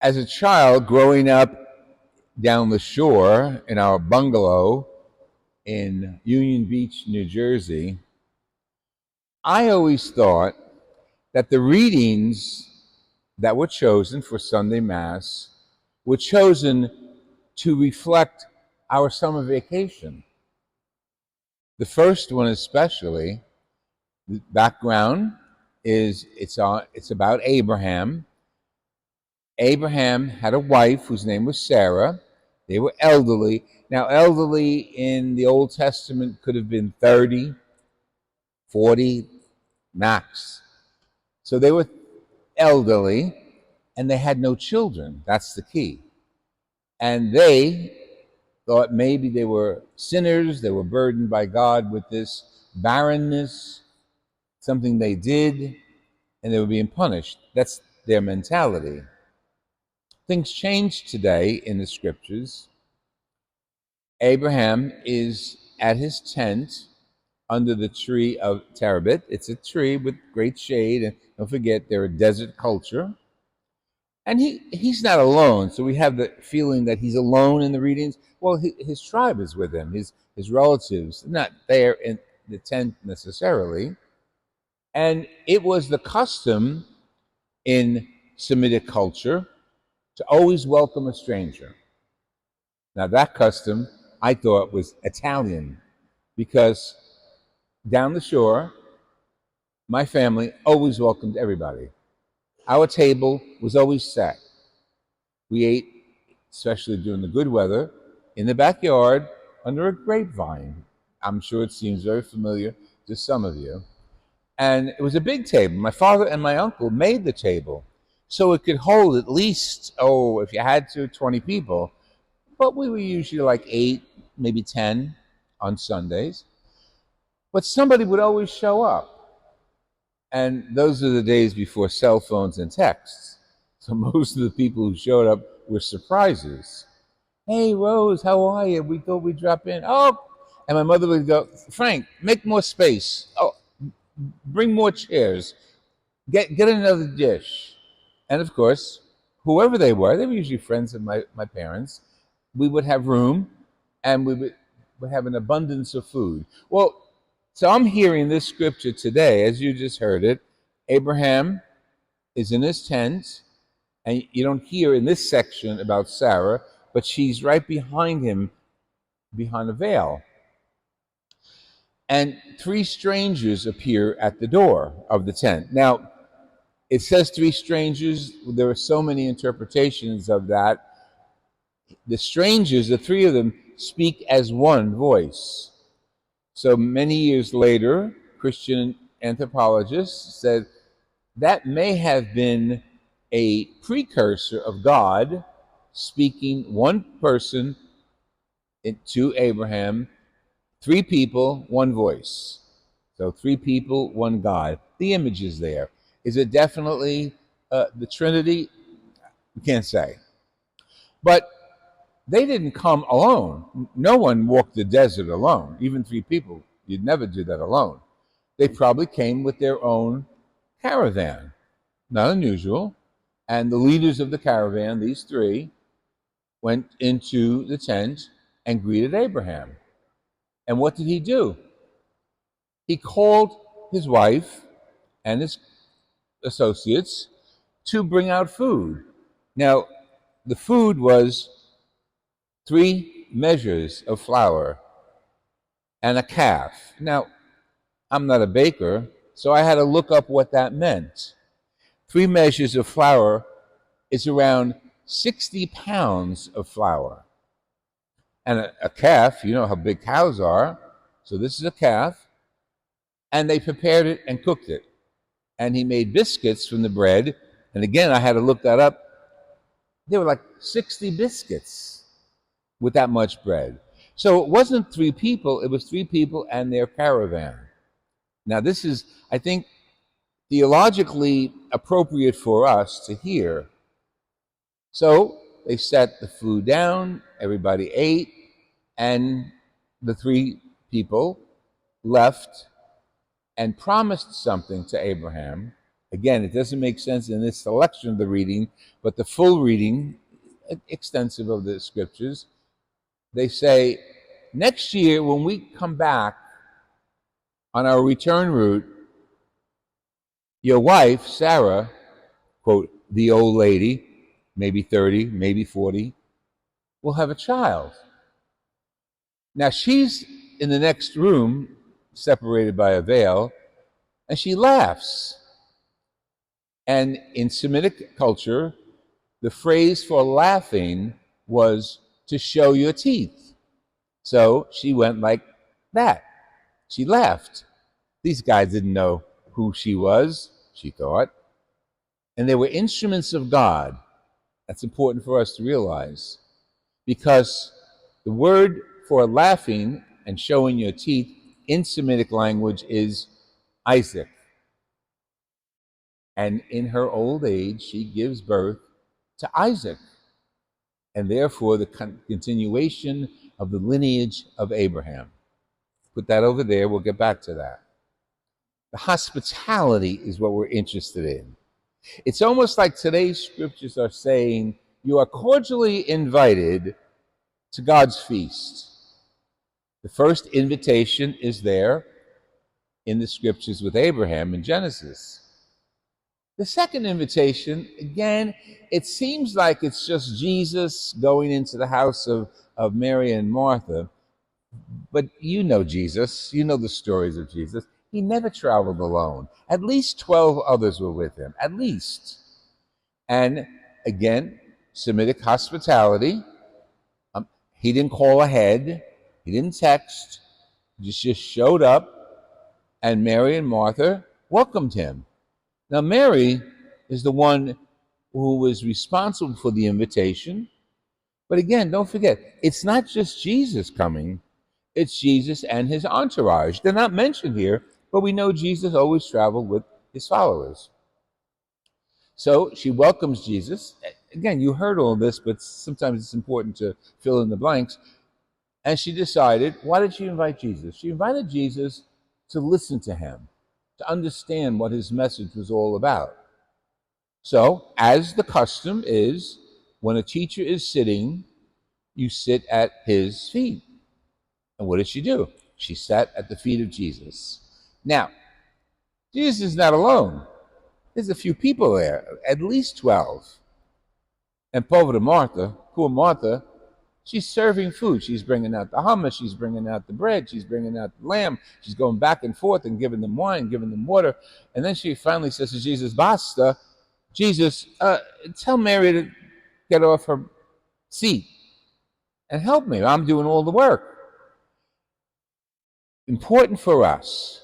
As a child growing up down the shore in our bungalow in Union Beach, New Jersey, I always thought that the readings that were chosen for Sunday Mass were chosen to reflect our summer vacation. The first one, especially, the background is it's about Abraham. Abraham had a wife whose name was Sarah. They were elderly. Now, elderly in the Old Testament could have been 30, 40 max. So they were elderly and they had no children. That's the key. And they thought maybe they were sinners, they were burdened by God with this barrenness, something they did, and they were being punished. That's their mentality. Things change today in the scriptures. Abraham is at his tent under the tree of terebinth. It's a tree with great shade, and don't forget they're a desert culture. And he's not alone, so we have the feeling that he's alone in the readings. Well, his tribe is with him, his relatives, not there in the tent necessarily. And it was the custom in Semitic culture to always welcome a stranger. Now, that custom I thought was Italian because down the shore, my family always welcomed everybody. Our table was always set. We ate, especially during the good weather, in the backyard under a grapevine. I'm sure it seems very familiar to some of you. And it was a big table. My father and my uncle made the table so it could hold at least, if you had to, 20 people. But we were usually like 8, maybe 10 on Sundays. But somebody would always show up. And those are the days before cell phones and texts. So most of the people who showed up were surprises. Hey, Rose, how are you? We thought we'd drop in. Oh, and my mother would go, Frank, make more space. Oh, bring more chairs. Get another dish. And of course, whoever they were usually friends of my parents. We would have room and we would have an abundance of food. Well, so I'm hearing this scripture today, as you just heard it. Abraham is in his tent, and you don't hear in this section about Sarah, but she's right behind him, behind a veil. And 3 strangers appear at the door of the tent. Now, it says 3 strangers. There are so many interpretations of that. The strangers, the 3 of them, speak as one voice. So many years later, Christian anthropologists said that may have been a precursor of God speaking one person to Abraham, 3 people, one voice. So 3 people, one God. The image is there. Is it definitely the Trinity? We can't say. But they didn't come alone. No one walked the desert alone, even 3 people. You'd never do that alone. They probably came with their own caravan. Not unusual. And the leaders of the caravan, these 3, went into the tent and greeted Abraham. And what did he do? He called his wife and his associates to bring out food. Now, the food was 3 measures of flour and a calf. Now, I'm not a baker, so I had to look up what that meant. 3 measures of flour is around 60 pounds of flour. And a calf, you know how big cows are, so this is a calf. And they prepared it and cooked it. And he made biscuits from the bread. And again, I had to look that up. There were like 60 biscuits with that much bread. So it wasn't 3 people, it was 3 people and their caravan. Now, this is, I think, theologically appropriate for us to hear. So they set the food down, everybody ate, and the 3 people left and promised something to Abraham. Again, it doesn't make sense in this selection of the reading, but the full reading, extensive of the scriptures, they say, next year when we come back on our return route, your wife, Sarah, quote, the old lady, maybe 30, maybe 40, will have a child. Now she's in the next room, separated by a veil, and she laughs. And in Semitic culture, the phrase for laughing was to show your teeth. So she went like that. She laughed. These guys didn't know who she was, she thought. And they were instruments of God. That's important for us to realize. Because the word for laughing and showing your teeth in Semitic language is Isaac. And in her old age, she gives birth to Isaac, and therefore the continuation of the lineage of Abraham. Put that over there, we'll get back to that. The hospitality is what we're interested in. It's almost like today's scriptures are saying, you are cordially invited to God's feast. The first invitation is there in the scriptures with Abraham in Genesis. The second invitation, again, it seems like it's just Jesus going into the house of Mary and Martha. But you know Jesus, you know the stories of Jesus. He never traveled alone. At least 12 others were with him, at least. And again, Semitic hospitality. He didn't call ahead, he didn't text, he just showed up, and Mary and Martha welcomed him. Now, Mary is the one who was responsible for the invitation. But again, don't forget, it's not just Jesus coming, it's Jesus and his entourage. They're not mentioned here, but we know Jesus always traveled with his followers. So she welcomes Jesus. Again, you heard all this, but sometimes it's important to fill in the blanks. And she decided, why did she invite Jesus? She invited Jesus to listen to him, to understand what his message was all about. So, as the custom is, when a teacher is sitting, you sit at his feet. And what did she do? She sat at the feet of Jesus. Now, Jesus is not alone. There's a few people there, at least 12. And poor Martha, she's serving food. She's bringing out the hummus. She's bringing out the bread. She's bringing out the lamb. She's going back and forth and giving them wine, giving them water. And then she finally says to Jesus, Basta, Jesus, tell Mary to get off her seat and help me. I'm doing all the work. Important for us,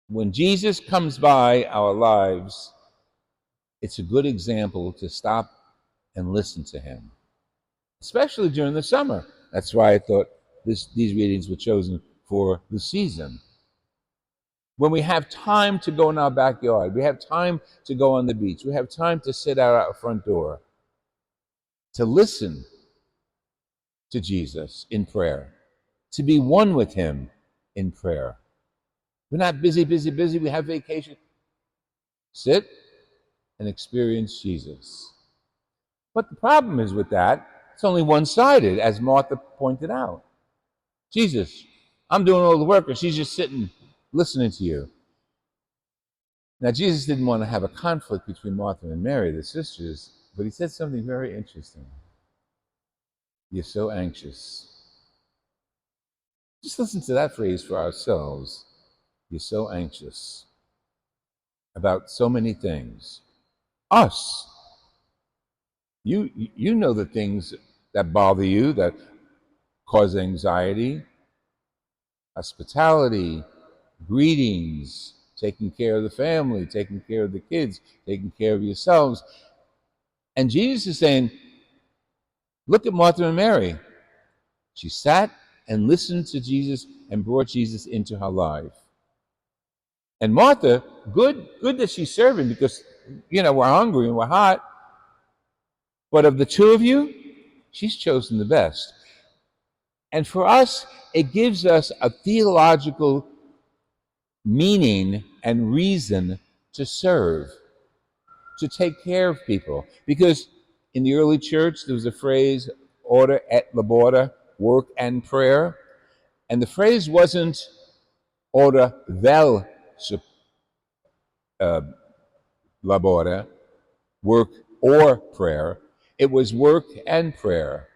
when Jesus comes by our lives, it's a good example to stop and listen to him, especially during the summer. That's why I thought these readings were chosen for the season. When we have time to go in our backyard, we have time to go on the beach, we have time to sit out our front door, to listen to Jesus in prayer, to be one with him in prayer. We're not busy. We have vacation. Sit and experience Jesus. But the problem is with that, it's only one-sided, as Martha pointed out. Jesus, I'm doing all the work, and she's just sitting, listening to you. Now, Jesus didn't want to have a conflict between Martha and Mary, the sisters, but he said something very interesting. You're so anxious. Just listen to that phrase for ourselves. You're so anxious about so many things. Us. You know the things that bother you, that cause anxiety. Hospitality, greetings, taking care of the family, taking care of the kids, taking care of yourselves. And Jesus is saying, look at Martha and Mary. She sat and listened to Jesus and brought Jesus into her life. And Martha, good that she's serving, because, we're hungry and we're hot. But of the two of you, she's chosen the best. And for us, it gives us a theological meaning and reason to serve, to take care of people. Because in the early church, there was a phrase, order et labora, work and prayer. And the phrase wasn't order vel labora, work or prayer. It was work and prayer.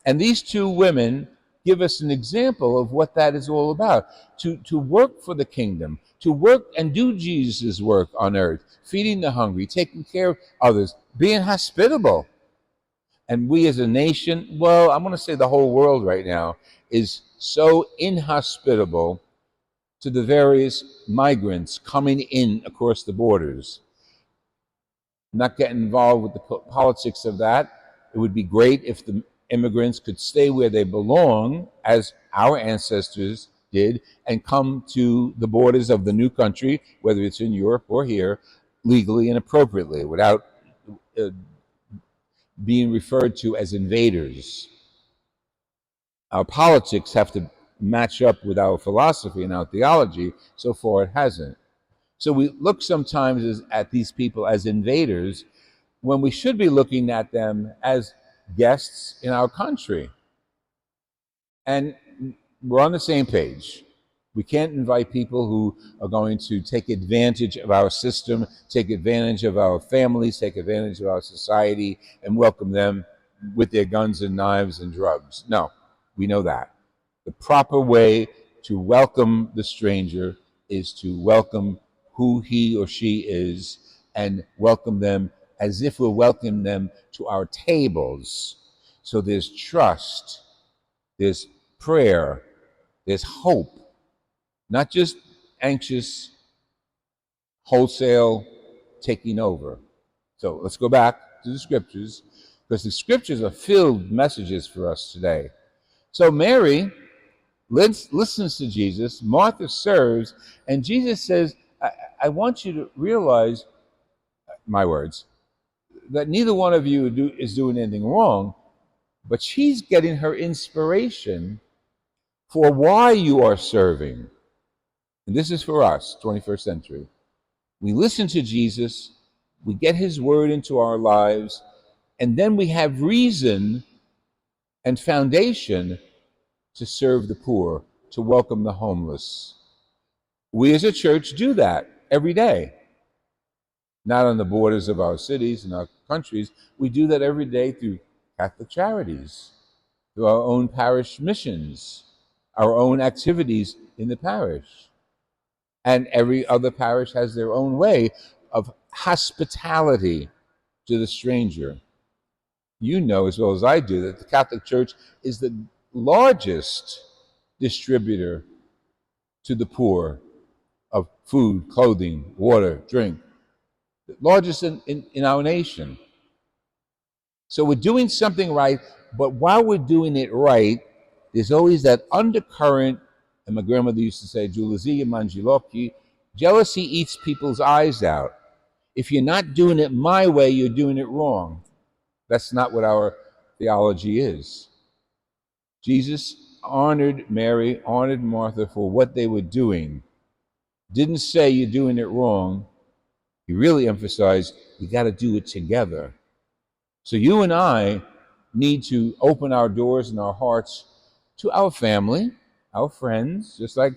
And these two women give us an example of what that is all about. To work for the kingdom, to work and do Jesus' work on earth, feeding the hungry, taking care of others, being hospitable. And we as a nation, well, I'm going to say the whole world right now, is so inhospitable to the various migrants coming in across the borders. Not getting involved with the politics of that. It would be great if the immigrants could stay where they belong, as our ancestors did, and come to the borders of the new country, whether it's in Europe or here, legally and appropriately, without being referred to as invaders. Our politics have to match up with our philosophy and our theology. So far, it hasn't. So we look sometimes at these people as invaders when we should be looking at them as guests in our country. And we're on the same page. We can't invite people who are going to take advantage of our system, take advantage of our families, take advantage of our society, and welcome them with their guns and knives and drugs. No, we know that. The proper way to welcome the stranger is to welcome who he or she is and welcome them as if we're welcoming them to our tables. So there's trust, there's prayer, there's hope, not just anxious, wholesale taking over. So let's go back to the scriptures, because the scriptures are filled with messages for us today. So Mary listens to Jesus, Martha serves, and Jesus says, I want you to realize, my words, that neither one of you is doing anything wrong, but she's getting her inspiration for why you are serving. And this is for us, 21st century. We listen to Jesus, we get his word into our lives, and then we have reason and foundation to serve the poor, to welcome the homeless. We as a church do that every day. Not on the borders of our cities and our countries. We do that every day through Catholic charities, through our own parish missions, our own activities in the parish. And every other parish has their own way of hospitality to the stranger. You know as well as I do that the Catholic Church is the largest distributor to the poor of food, clothing, water, drink, the largest in our nation. So we're doing something right, but while we're doing it right, there's always that undercurrent, and my grandmother used to say, "Julazia mangiloki," jealousy eats people's eyes out. If you're not doing it my way, you're doing it wrong. That's not what our theology is. Jesus honored Mary, honored Martha for what they were doing. Didn't say you're doing it wrong. He really emphasized you got to do it together. So you and I need to open our doors and our hearts to our family, our friends, just like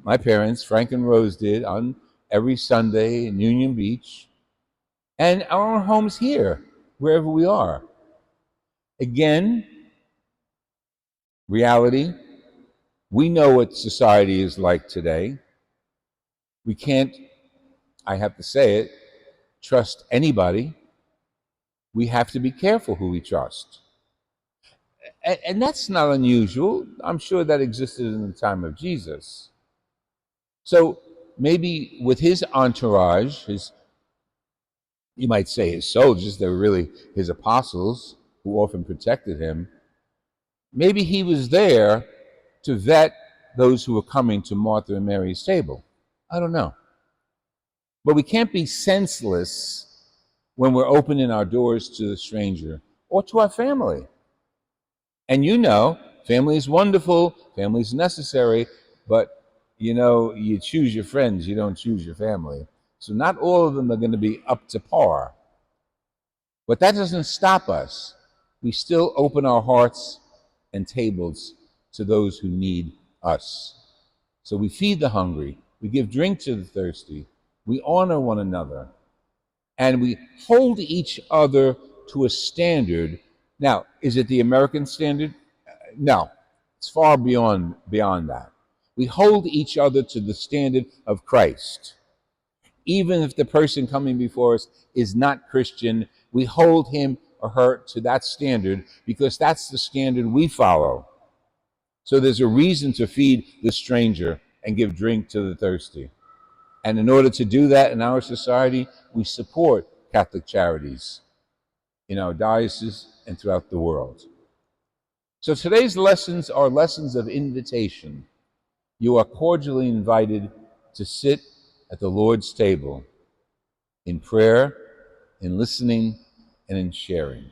my parents, Frank and Rose, did on every Sunday in Union Beach, and our own homes here, wherever we are. Again, reality, we know what society is like today. We can't, I have to say it, trust anybody. We have to be careful who we trust. And that's not unusual. I'm sure that existed in the time of Jesus. So maybe with his entourage, you might say his soldiers, they were really his apostles who often protected him. Maybe he was there to vet those who were coming to Martha and Mary's table. I don't know. But we can't be senseless when we're opening our doors to the stranger or to our family. And you know, family is wonderful, family is necessary, but you know, you choose your friends, you don't choose your family. So not all of them are going to be up to par. But that doesn't stop us. We still open our hearts and tables to those who need us. So we feed the hungry, we give drink to the thirsty, we honor one another, and we hold each other to a standard. Now, is it the American standard? No, it's far beyond that. We hold each other to the standard of Christ. Even if the person coming before us is not Christian, we hold him or her to that standard because that's the standard we follow. So there's a reason to feed the stranger and give drink to the thirsty. And in order to do that in our society, we support Catholic charities in our diocese and throughout the world. So today's lessons are lessons of invitation. You are cordially invited to sit at the Lord's table in prayer, in listening, and in sharing.